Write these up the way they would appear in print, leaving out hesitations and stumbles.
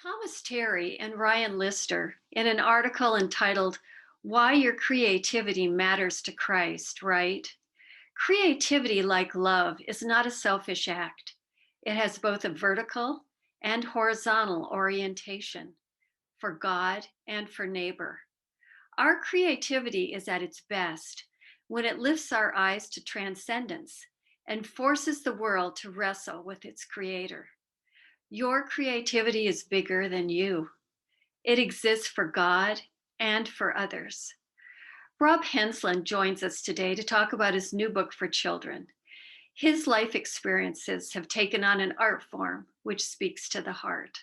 Thomas Terry and Ryan Lister, in an article entitled Why Your Creativity Matters to Christ, write, creativity, like love, is not a selfish act. It has both a vertical and horizontal orientation for God and for neighbor. Our creativity is at its best when it lifts our eyes to transcendence and forces the world to wrestle with its creator. Your creativity is bigger than you. It exists for God and for others. Rob Henslin joins us today to talk about his new book for children. His life experiences have taken on an art form which speaks to the heart.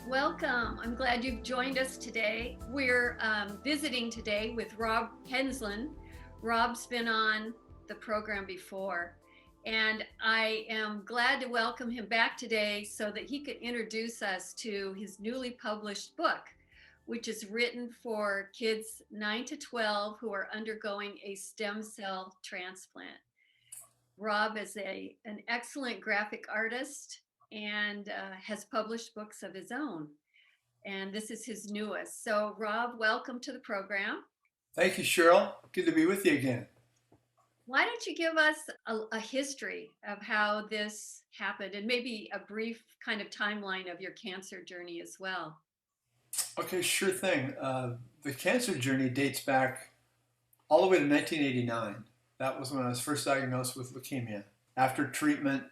Welcome. I'm glad you've joined us today. We're visiting today with Rob Henslin. Rob's been on the program before, and I am glad to welcome him back today so that he could introduce us to his newly published book, which is written for kids 9 to 12 who are undergoing a stem cell transplant. Rob is an excellent graphic artist and has published books of his own. And this is his newest. So, Rob, welcome to the program. Thank you, Cheryl. Good to be with you again. Why don't you give us a history of how this happened and maybe a brief kind of timeline of your cancer journey as well? Okay, sure thing. The cancer journey dates back all the way to 1989. That was when I was first diagnosed with leukemia. After treatment,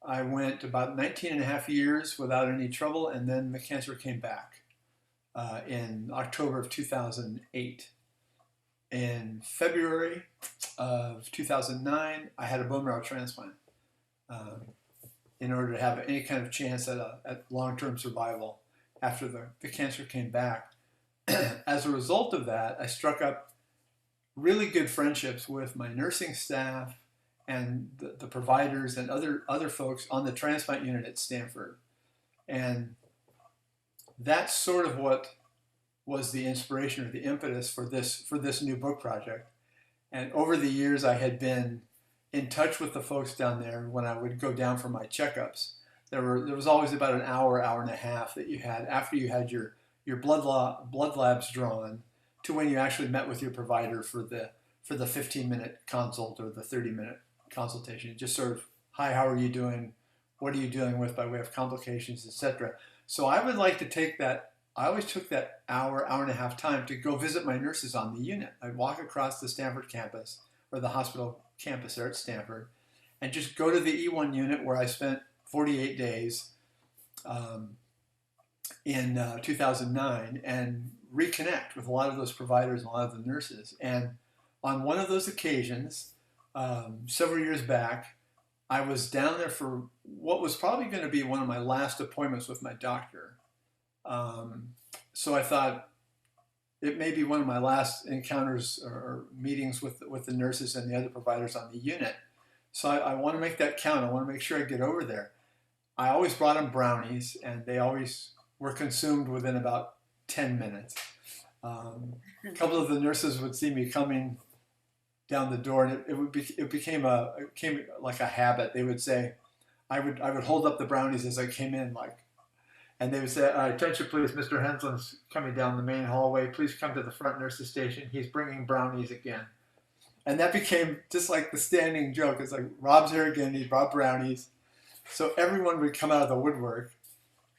I went about 19 and a half years without any trouble, and then the cancer came back in October of 2008. In February of 2009, I had a bone marrow transplant in order to have any kind of chance at long-term survival after the cancer came back. As a result of that, I struck up really good friendships with my nursing staff and the providers and other folks on the transplant unit at Stanford. And that's sort of what was the inspiration or the impetus for this new book project. And over the years, I had been in touch with the folks down there when I would go down for my checkups. There was always about an hour and a half that you had after you had your blood labs drawn to when you actually met with your provider for the 15-minute consult or the 30-minute consultation. Just sort of, hi, how are you doing? What are you dealing with by way of complications, etc. So I would like to take that. I always took that hour and a half time to go visit my nurses on the unit. I'd walk across the Stanford campus or the hospital campus there at Stanford and just go to the E1 unit where I spent 48 days in 2009 and reconnect with a lot of those providers and a lot of the nurses. And on one of those occasions, several years back, I was down there for what was probably going to be one of my last appointments with my doctor. So I thought it may be one of my last encounters or meetings with the nurses and the other providers on the unit. So I want to make that count. I want to make sure I get over there. I always brought them brownies, and they always were consumed within about 10 minutes. A couple of the nurses would see me coming down the door, and it became like a habit. They would say, I would hold up the brownies as I came in, and they would say, attention please, Mr. Henslin's coming down the main hallway. Please come to the front nurses station. He's bringing brownies again. And that became just like the standing joke. It's like, Rob's here again, he brought brownies. So everyone would come out of the woodwork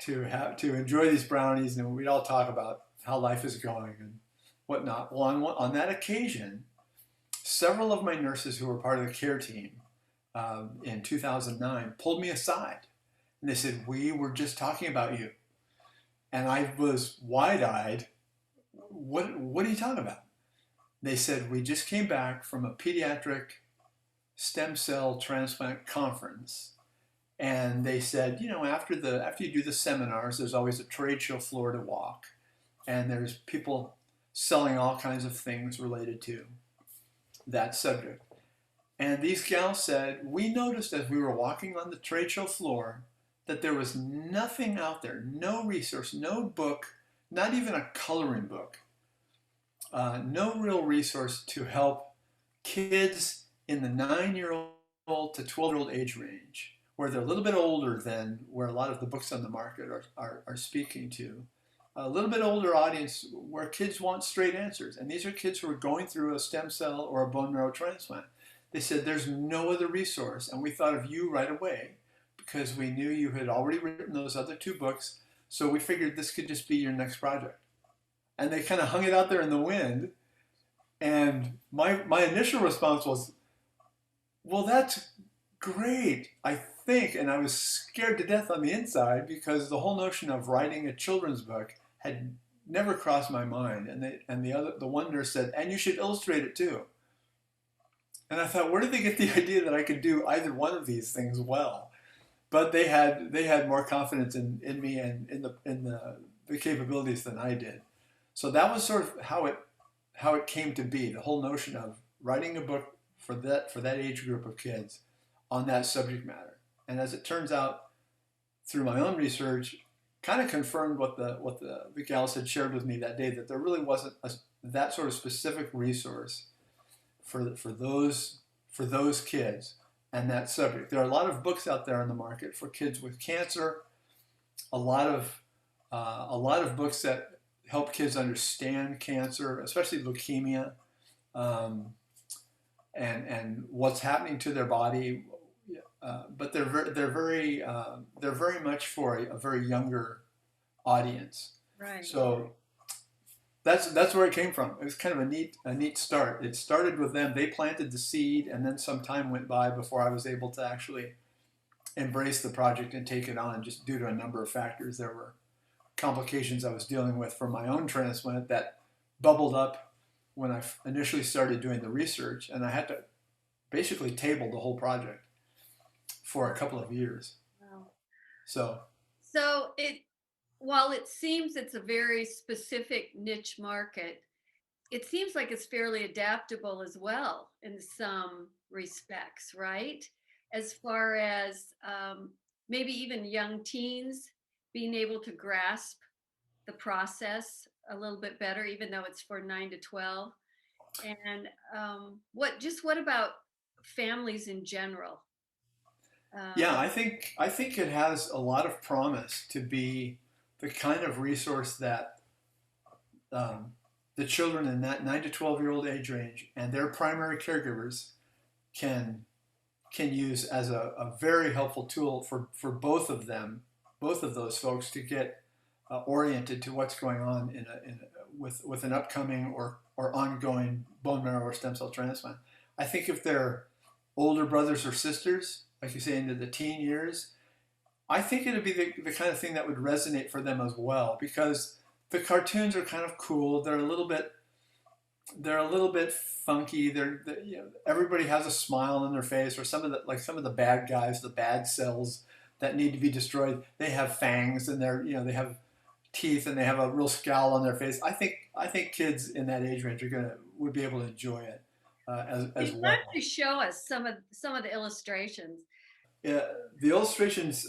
to enjoy these brownies, and we'd all talk about how life is going and whatnot. Well, on that occasion, several of my nurses who were part of the care team in 2009 pulled me aside, and they said, we were just talking about you. And I was wide-eyed. What are you talking about? They said, we just came back from a pediatric stem cell transplant conference. And they said, after you do the seminars, there's always a trade show floor to walk. And there's people selling all kinds of things related to that subject. And these gals said, we noticed as we were walking on the trade show floor that there was nothing out there, no resource, no book, not even a coloring book, no real resource to help kids in the 9-year-old to 12-year-old age range, where they're a little bit older than where a lot of the books on the market are speaking to. A little bit older audience where kids want straight answers. And these are kids who are going through a stem cell or a bone marrow transplant. They said, there's no other resource. And we thought of you right away because we knew you had already written those other 2 books. So we figured this could just be your next project. And they kind of hung it out there in the wind. And my initial response was, well, that's great, I think. And I was scared to death on the inside because the whole notion of writing a children's book had never crossed my mind. And the one nurse said, and you should illustrate it too. And I thought, where did they get the idea that I could do either one of these things well? But they had more confidence in me and in the capabilities than I did. So that was sort of how it came to be. The whole notion of writing a book for that age group of kids on that subject matter. And as it turns out, through my own research, kind of confirmed what the gals had shared with me that day, that there really wasn't that sort of specific resource for those kids and that subject. There are a lot of books out there on the market for kids with cancer, a lot of books that help kids understand cancer, especially leukemia, and what's happening to their body. But they're very much for a very younger audience. Right. So that's where it came from. It was kind of a neat start. It started with them. They planted the seed, and then some time went by before I was able to actually embrace the project and take it on, just due to a number of factors. There were complications I was dealing with from my own transplant that bubbled up when I initially started doing the research, and I had to basically table the whole project for a couple of years. Wow. So while it seems it's a very specific niche market, it seems like it's fairly adaptable as well in some respects, right? As far as maybe even young teens being able to grasp the process a little bit better, even though it's for 9 to 12. And what about families in general? Yeah, I think it has a lot of promise to be the kind of resource that the children in that 9 to 12-year-old age range and their primary caregivers can use as a very helpful tool for both of them, both of those folks, to get oriented to what's going on with an upcoming or ongoing bone marrow or stem cell transplant. I think if they're older brothers or sisters, like you say, into the teen years, I think it would be the kind of thing that would resonate for them as well, because the cartoons are kind of cool. They're a little bit funky. Everybody has a smile on their face, or some of the bad guys, the bad cells that need to be destroyed. They have fangs, and they have teeth, and they have a real scowl on their face. I think kids in that age range would be able to enjoy it as well. Why don't you show us some of the illustrations? Yeah, the illustrations.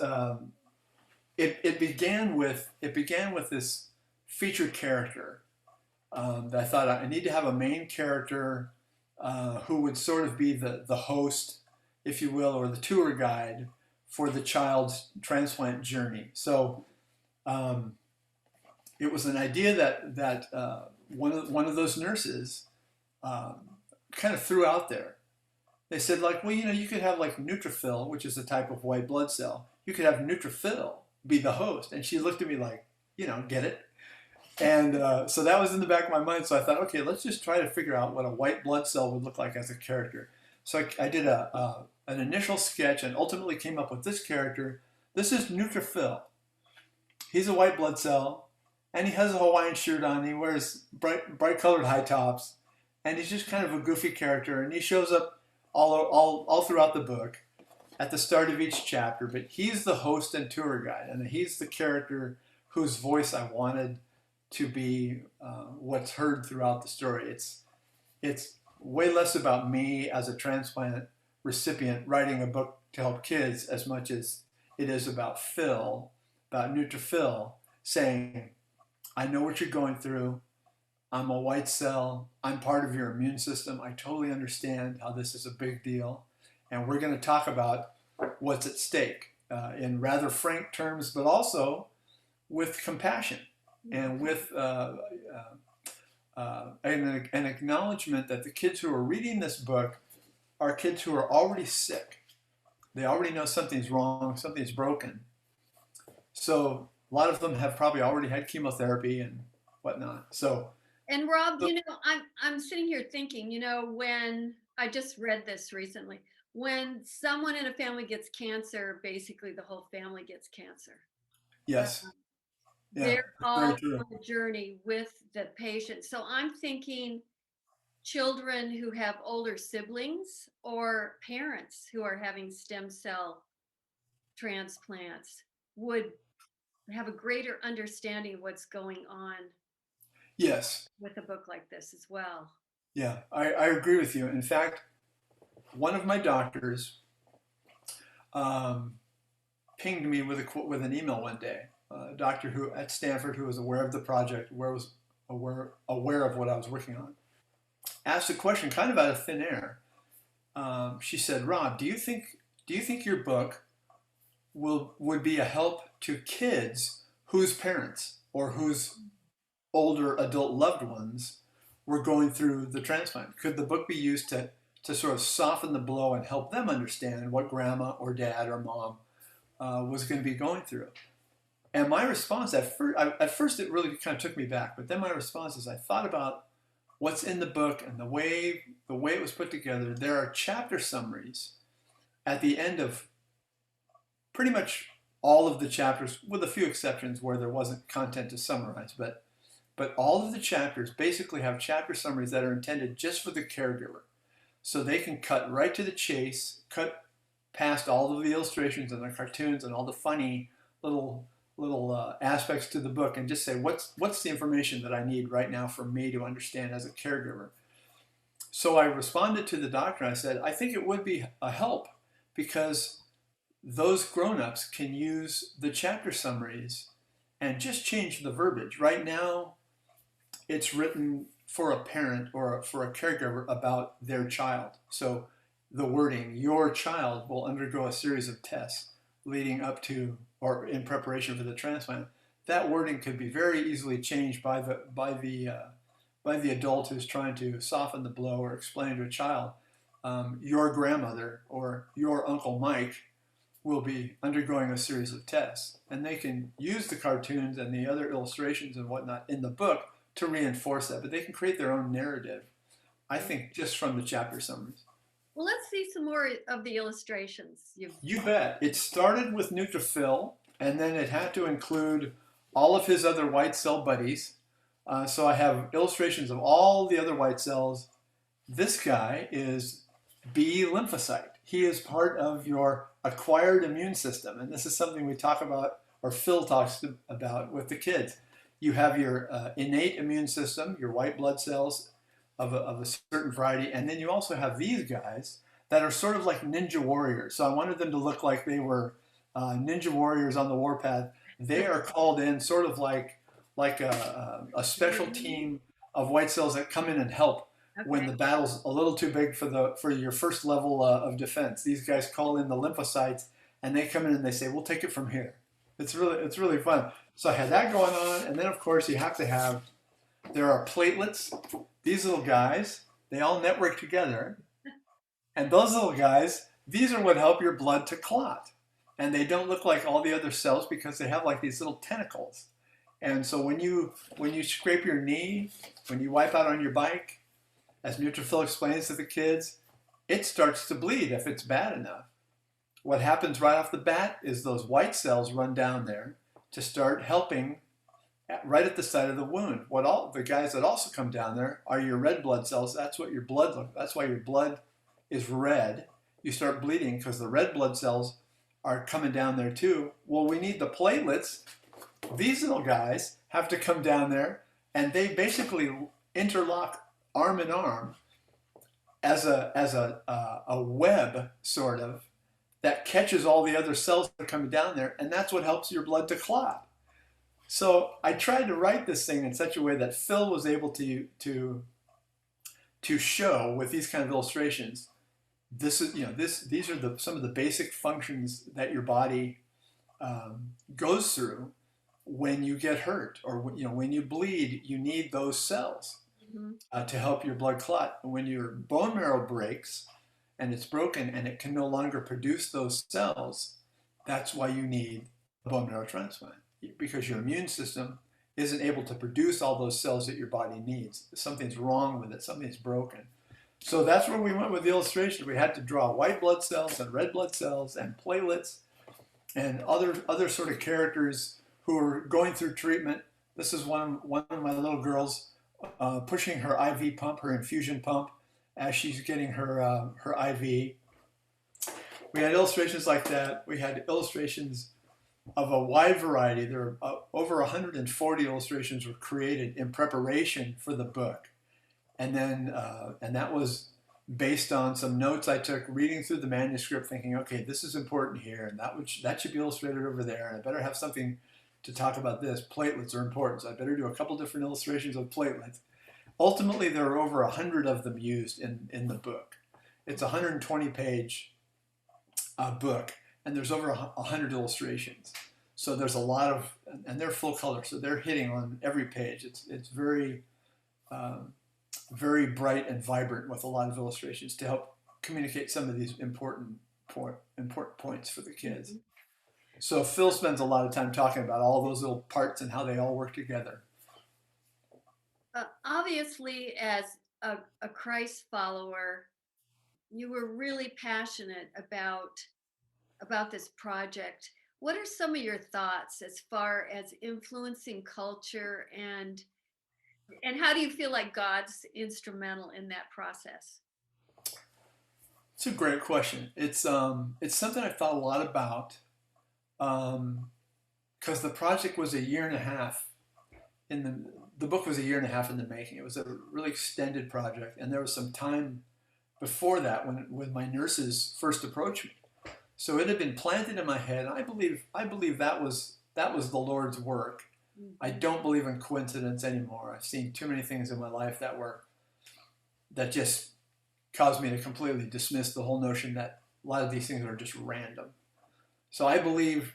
It began with this featured character that I thought I need to have a main character who would sort of be the host, if you will, or the tour guide for the child's transplant journey. So it was an idea that one of those nurses kind of threw out there. They said, like, well, you could have like neutrophil, which is a type of white blood cell. You could have neutrophil be the host. And she looked at me like, get it? And so that was in the back of my mind. So I thought, okay, let's just try to figure out what a white blood cell would look like as a character. So I did an initial sketch and ultimately came up with this character. This is neutrophil. He's a white blood cell, and he has a Hawaiian shirt on. He wears bright colored high tops, and he's just kind of a goofy character. And he shows up all throughout the book at the start of each chapter. But he's the host and tour guide, and he's the character whose voice I wanted to be what's heard throughout the story. It's way less about me as a transplant recipient writing a book to help kids as much as it is about Phil, about neutrophil, saying, I know what you're going through. I'm a white cell. I'm part of your immune system. I totally understand how this is a big deal. And we're going to talk about what's at stake in rather frank terms, but also with compassion and with an acknowledgement that the kids who are reading this book are kids who are already sick. They already know something's wrong, something's broken. So a lot of them have probably already had chemotherapy and whatnot. And Rob, I'm sitting here thinking, when I just read this recently, when someone in a family gets cancer, basically the whole family gets cancer. Yes, yeah, They're that's very all true. on the journey with the patient. So I'm thinking children who have older siblings or parents who are having stem cell transplants would have a greater understanding of what's going on Yes, with a book like this as well. yeah, I agree with you. In fact, one of my doctors um, pinged me with an email one day. A doctor who at Stanford who was aware of the project, was aware of what I was working on, asked a question kind of out of thin air. She said, "Rob, do you think your book would be a help to kids whose parents or whose older adult loved ones were going through the transplant? Could the book be used to sort of soften the blow and help them understand what grandma or dad or mom was going to be going through?" And my response at first it really kind of took me back, but then my response is I thought about what's in the book and the way it was put together. There are chapter summaries at the end of pretty much all of the chapters, with a few exceptions where there wasn't content to summarize. But all of the chapters basically have chapter summaries that are intended just for the caregiver, so they can cut right to the chase, cut past all of the illustrations and the cartoons and all the funny little aspects to the book, and just say what's the information that I need right now for me to understand as a caregiver. So I responded to the doctor. I said, I think it would be a help because those grown-ups can use the chapter summaries and just change the verbiage. Right now, it's written for a parent or for a caregiver about their child. So the wording, your child will undergo a series of tests leading up to or in preparation for the transplant. That wording could be very easily changed by the adult who's trying to soften the blow or explain to a child, your grandmother or your Uncle Mike will be undergoing a series of tests. And they can use the cartoons and the other illustrations and whatnot in the book to reinforce that, but they can create their own narrative, I think, just from the chapter summaries. Well, let's see some more of the illustrations. You bet. It started with neutrophil, and then it had to include all of his other white cell buddies. So I have illustrations of all the other white cells. This guy is B lymphocyte. He is part of your acquired immune system, and this is something we talk about, or Phil talks about with the kids. You have your innate immune system, your white blood cells of a certain variety, and then you also have these guys that are sort of like ninja warriors. So I wanted them to look like they were ninja warriors on the warpath. They are called in sort of like a special team of white cells that come in and help when the battle's a little too big for your first level of defense. These guys call in the lymphocytes, and they come in and they say, "We'll take it from here." It's really fun. So I had that going on, and then of course you have to have. There are platelets. These little guys, they all network together, and those little guys, these are what help your blood to clot, and they don't look like all the other cells because they have like these little tentacles. And so when you scrape your knee, when you wipe out on your bike, as Neutrophil explains to the kids, it starts to bleed if it's bad enough. What happens right off the bat is those white cells run down there to start helping right at the site of the wound. The guys that also come down there are your red blood cells. That's what your blood looks. That's why your blood is red. You start bleeding because the red blood cells are coming down there too. Well, we need the platelets. These little guys have to come down there, and they basically interlock arm in arm a web sort of that catches all the other cells that are coming down there, and that's what helps your blood to clot. So I tried to write this thing in such a way that Phil was able to show with these kind of illustrations. This is, these are some of the basic functions that your body goes through when you get hurt, or when you bleed. You need those cells to help your blood clot. When your bone marrow breaks and it's broken and it can no longer produce those cells, that's why you need a bone marrow transplant, because your immune system isn't able to produce all those cells that your body needs. Something's wrong with it, something's broken. So that's where we went with the illustration. We had to draw white blood cells and red blood cells and platelets and other sort of characters who are going through treatment. This is one of my little girls pushing her IV pump, her infusion pump, as she's getting her IV. We had illustrations like that. We had illustrations of a wide variety. There are over 140 illustrations were created in preparation for the book, and then and that was based on some notes I took reading through the manuscript, thinking, okay, this is important here, and that should be illustrated over there, and I better have something to talk about this. Platelets are important, so I better do a couple different illustrations of platelets. Ultimately, there are over 100 of them used in the book. It's a 120-page book, and there's over 100 illustrations. So there's a lot of, and they're full color, so they're hitting on every page. It's very, very bright and vibrant with a lot of illustrations to help communicate some of these important points for the kids. So Phil spends a lot of time talking about all those little parts and how they all work together. Obviously, as a Christ follower, you were really passionate about this project. What are some of your thoughts as far as influencing culture, and how do you feel like God's instrumental in that process? It's a great question. It's something I've thought a lot about, because the project was a year and a half in the book was a year and a half in the making. It was a really extended project, and there was some time before that when my nurses first approached me. So it had been planted in my head. I believe that was the Lord's work. I don't believe in coincidence anymore. I've seen too many things in my life that just caused me to completely dismiss the whole notion that a lot of these things are just random. So I believe,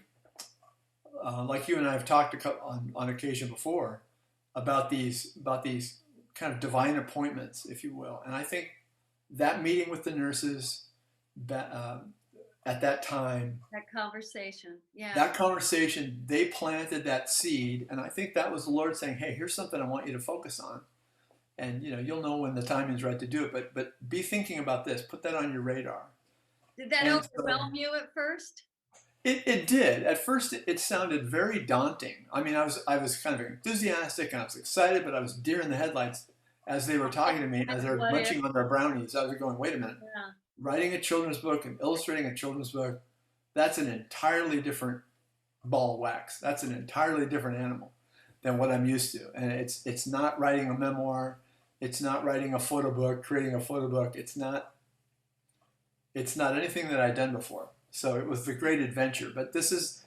like you and I have talked on occasion before, about these kind of divine appointments, if you will. And I think that meeting with the nurses at that time, that conversation, they planted that seed, and I think that was the Lord saying, "Hey, here's something I want you to focus on, and you'll know when the timing's right to do it. But be thinking about this. Put that on your radar." Did that overwhelm you at first? It did. At first, it sounded very daunting. I mean, I was kind of enthusiastic and I was excited, but I was deer in the headlights as they were talking to me, as they were munching on their brownies. I was going, wait a minute. Yeah. Writing a children's book and illustrating a children's book, that's an entirely different ball of wax. That's an entirely different animal than what I'm used to. And it's not writing a memoir. It's not writing a photo book, creating a photo book. It's not anything that I'd done before. So it was the great adventure. But this is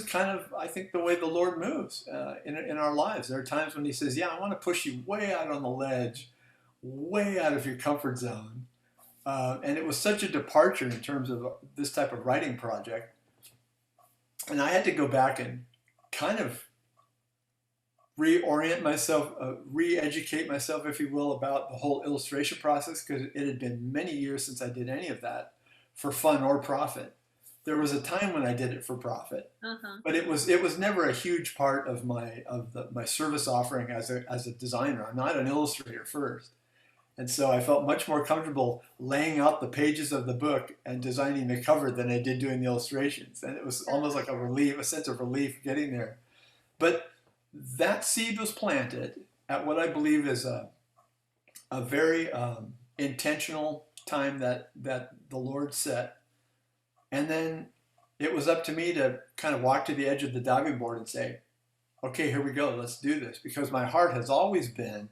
kind of, I think, the way the Lord moves in our lives. There are times when he says, yeah, I want to push you way out on the ledge, way out of your comfort zone. And it was such a departure in terms of this type of writing project. And I had to go back and kind of reorient myself, re-educate myself, if you will, about the whole illustration process, because it had been many years since I did any of that for fun or profit. There was a time when I did it for profit, but it was never a huge part of my service offering as a designer. I'm not an illustrator first. And so I felt much more comfortable laying out the pages of the book and designing the cover than I did doing the illustrations. And it was almost like a sense of relief getting there. But that seed was planted at what I believe is a very intentional time that the Lord set. And then it was up to me to kind of walk to the edge of the diving board and say, okay, here we go, let's do this. Because my heart has always been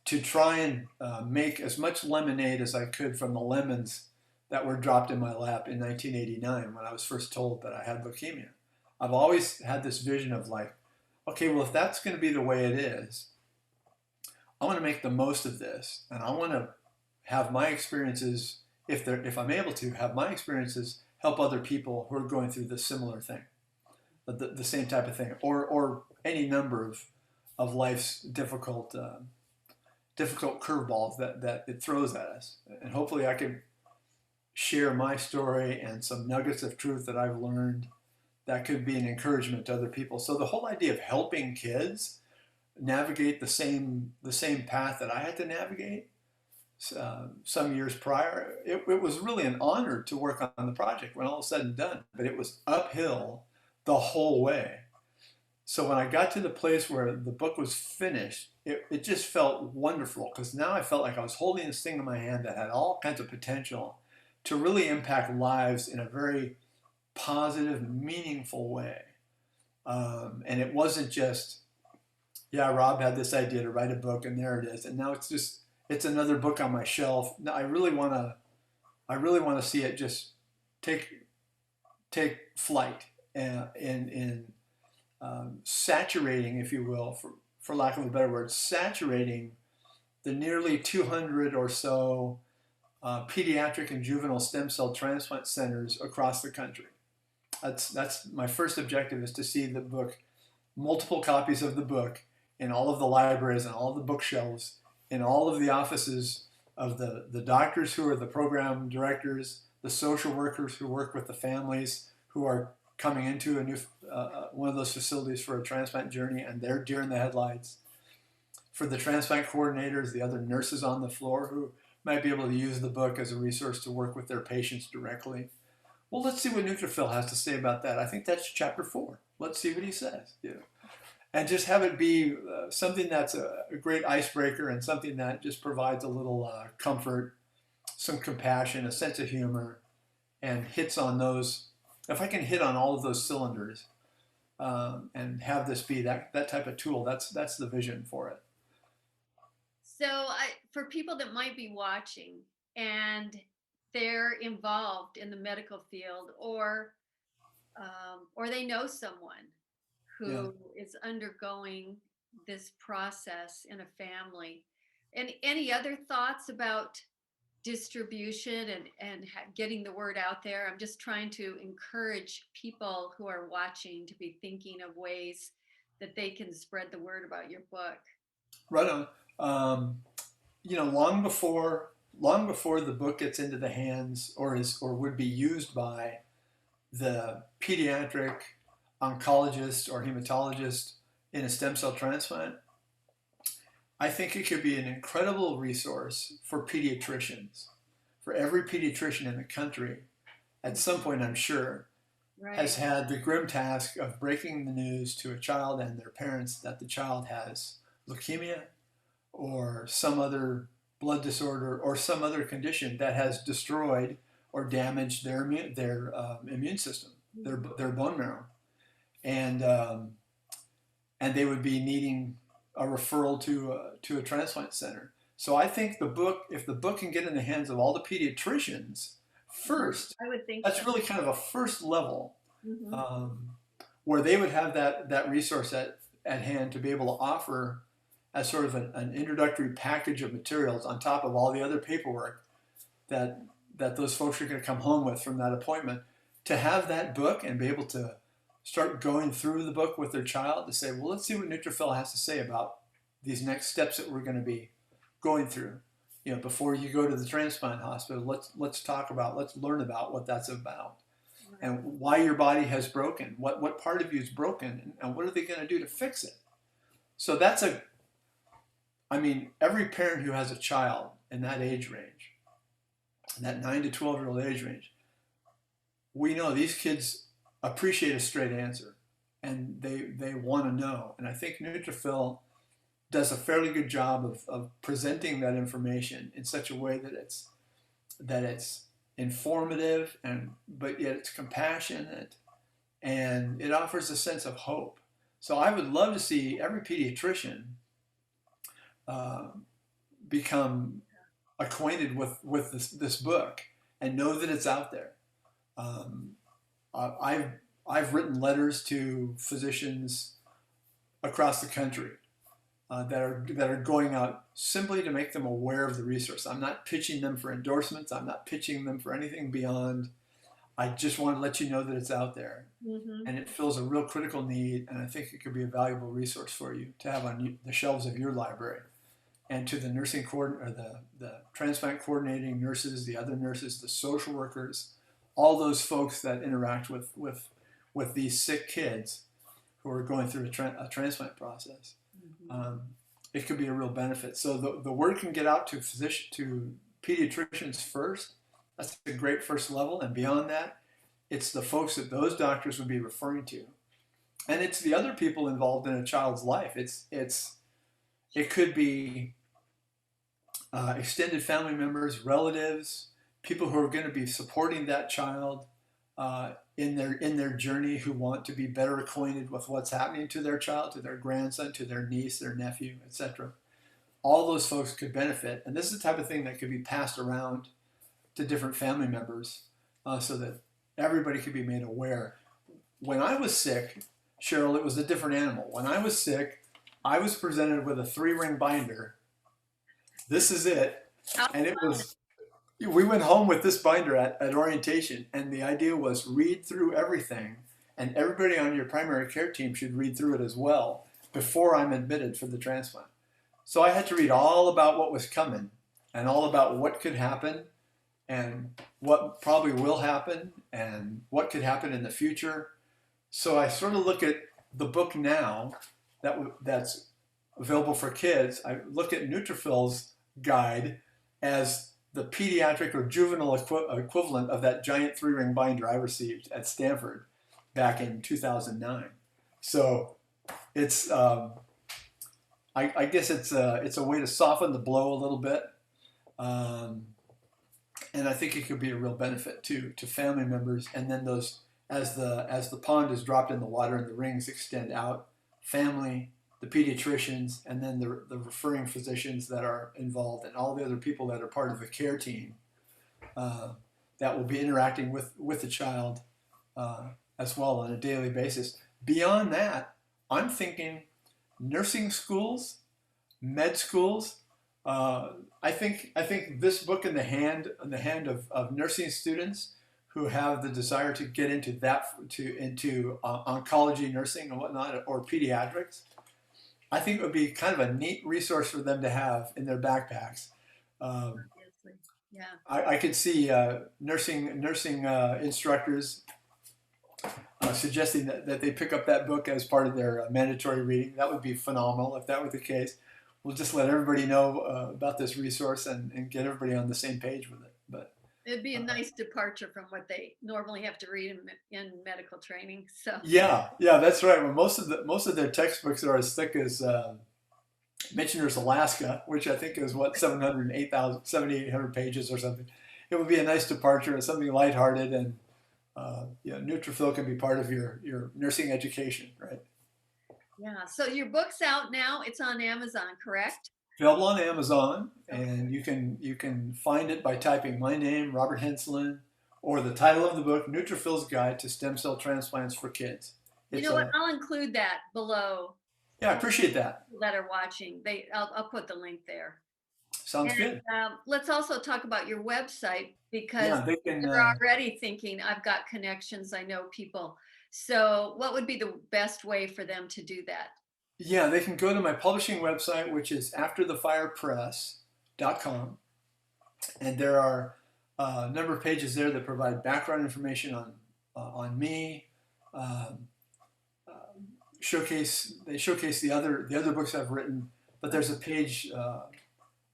to try and make as much lemonade as I could from the lemons that were dropped in my lap in 1989 when I was first told that I had leukemia. I've always had this vision of like, okay, well, if that's going to be the way it is, I want to make the most of this, and I want to have my experiences, if I'm able to, have my experiences help other people who are going through the similar thing, the same type of thing, or any number of life's difficult curveballs that it throws at us. And hopefully I can share my story and some nuggets of truth that I've learned that could be an encouragement to other people. So the whole idea of helping kids navigate the same path that I had to navigate some years prior, it was really an honor to work on the project when all was said and done. But it was uphill the whole way. So when I got to the place where the book was finished, it just felt wonderful because now I felt like I was holding this thing in my hand that had all kinds of potential to really impact lives in a very positive, meaningful way. And it wasn't just, yeah, Rob had this idea to write a book and there it is. And now it's another book on my shelf. Now I really want to see it just take flight in saturating, if you will, for lack of a better word, saturating the nearly 200 or so pediatric and juvenile stem cell transplant centers across the country. That's my first objective, is to see the book, multiple copies of the book in all of the libraries and all of the bookshelves, in all of the offices of the doctors who are the program directors, the social workers who work with the families who are coming into a new one of those facilities for a transplant journey, and they're deer in the headlights. For the transplant coordinators, the other nurses on the floor who might be able to use the book as a resource to work with their patients directly. Well, let's see what Neutrophil has to say about that. I think that's chapter 4. Let's see what he says. And just have it be something that's a great icebreaker and something that just provides a little comfort, some compassion, a sense of humor, and hits on those. If I can hit on all of those cylinders and have this be that type of tool, that's the vision for it. So for people that might be watching and they're involved in the medical field, or they know someone Yeah. who is undergoing this process in a family, and any other thoughts about distribution and getting the word out there? I'm just trying to encourage people who are watching to be thinking of ways that they can spread the word about your book. Right on. Long before the book gets into the hands or would be used by the pediatric oncologist or hematologist in a stem cell transplant, I think it could be an incredible resource for pediatricians. For every pediatrician in the country, at some point, I'm sure, Right. has had the grim task of breaking the news to a child and their parents that the child has leukemia or some other blood disorder or some other condition that has destroyed or damaged their immune system, their bone marrow, and they would be needing a referral to a transplant center. So I think if the book can get in the hands of all the pediatricians first, I would think that's so. really kind of a first level Mm-hmm. where they would have that resource at hand to be able to offer as sort of an introductory package of materials on top of all the other paperwork that those folks are going to come home with from that appointment, to have that book and be able to start going through the book with their child to say, well, let's see what Neutrophil has to say about these next steps that we're going to be going through. Before you go to the transplant hospital, let's learn about what that's about, and why your body has broken, what part of you is broken, and what are they going to do to fix it. So every parent who has a child in that age range, that 9 to 12-year-old age range, we know these kids appreciate a straight answer, and they want to know. And I think Neutrophil does a fairly good job of presenting that information in such a way that it's informative, but yet it's compassionate, and it offers a sense of hope. So I would love to see every pediatrician become acquainted with this book and know that it's out there. Um, I've written letters to physicians across the country that are going out simply to make them aware of the resource. I'm not pitching them for endorsements. I'm not pitching them for anything beyond. I just want to let you know that it's out there, Mm-hmm. and it fills a real critical need. And I think it could be a valuable resource for you to have on the shelves of your library. And to the nursing or the transplant coordinating nurses, the other nurses, the social workers, all those folks that interact with these sick kids who are going through a transplant process. Mm-hmm. It could be a real benefit. So the word can get out to pediatricians first. That's a great first level, and beyond that, it's the folks that those doctors would be referring to, and it's the other people involved in a child's life. It could be extended family members, relatives, people who are going to be supporting that child in their journey, who want to be better acquainted with what's happening to their child, to their grandson, to their niece, their nephew, etc. All those folks could benefit, and this is the type of thing that could be passed around to different family members so that everybody could be made aware. When I was sick, Cheryl, it was a different animal. When I was sick, I was presented with a 3-ring binder. This is it. And it was, we went home with this binder at orientation, and the idea was read through everything, and everybody on your primary care team should read through it as well before I'm admitted for the transplant. So I had to read all about what was coming and all about what could happen and what probably will happen and what could happen in the future. So I sort of look at the book now that's available for kids. I look at Neutrophil's guide as the pediatric or juvenile equivalent of that giant 3-ring binder I received at Stanford back in 2009. So it's, I guess it's a way to soften the blow a little bit. And I think it could be a real benefit to family members. And then those, as the pond is dropped in the water and the rings extend out, family, the pediatricians, and then the referring physicians that are involved, and all the other people that are part of the care team that will be interacting with the child as well on a daily basis. Beyond that, I'm thinking nursing schools, med schools. I think this book in the hand of nursing students who have the desire to get into oncology nursing and whatnot, or pediatrics. I think it would be kind of a neat resource for them to have in their backpacks. Yeah. I could see nursing instructors suggesting that they pick up that book as part of their mandatory reading. That would be phenomenal if that were the case. We'll just let everybody know about this resource and get everybody on the same page with it. But it'd be a nice departure from what they normally have to read in medical training. So yeah, that's right. Well, most of their textbooks are as thick as Missioner's Alaska, which I think is what 7,800 pages or something. It would be a nice departure and something lighthearted, and Neutrophil can be part of your nursing education, right? Yeah. So your book's out now. It's on Amazon, correct? Available on Amazon, and you can find it by typing my name, Robert Henslin, or the title of the book, Neutrophil's Guide to Stem Cell Transplants for Kids. You know what? I'll include that below. Yeah, I appreciate that. That are watching, I'll put the link there. Sounds good. Let's also talk about your website, because they're already thinking, I've got connections, I know people. So what would be the best way for them to do that? Yeah, they can go to my publishing website, which is afterthefirepress.com. And there are a number of pages there that provide background information on me. They showcase the other books I've written, but there's a page,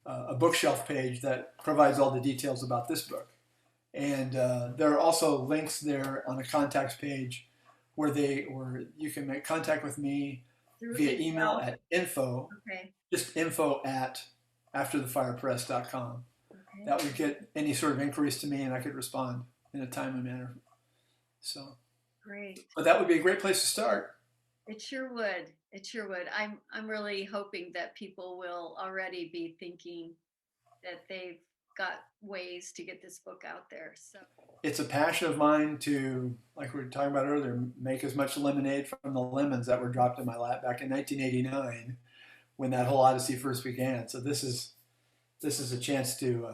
a bookshelf page that provides all the details about this book. And there are also links there on a contacts page where you can make contact with me via email at info, just info at afterthefirepress.com. Okay. That would get any sort of inquiries to me, and I could respond in a timely manner. So great. But that would be a great place to start. It sure would. It sure would. I'm really hoping that people will already be thinking that they've got ways to get this book out there. So It's a passion of mine to, like we were talking about earlier, make as much lemonade from the lemons that were dropped in my lap back in 1989 when that whole odyssey first began. So this is a chance to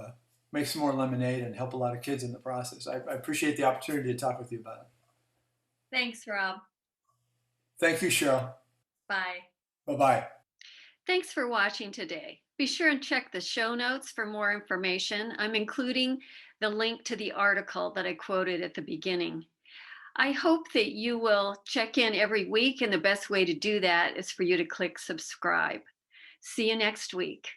make some more lemonade and help a lot of kids in the process. I appreciate the opportunity to talk with you about it. thanks, Rob. Thank you, Cheryl. Bye. Bye bye. Thanks for watching today. Be sure and check the show notes for more information. I'm including the link to the article that I quoted at the beginning. I hope that you will check in every week, and the best way to do that is for you to click subscribe. See you next week.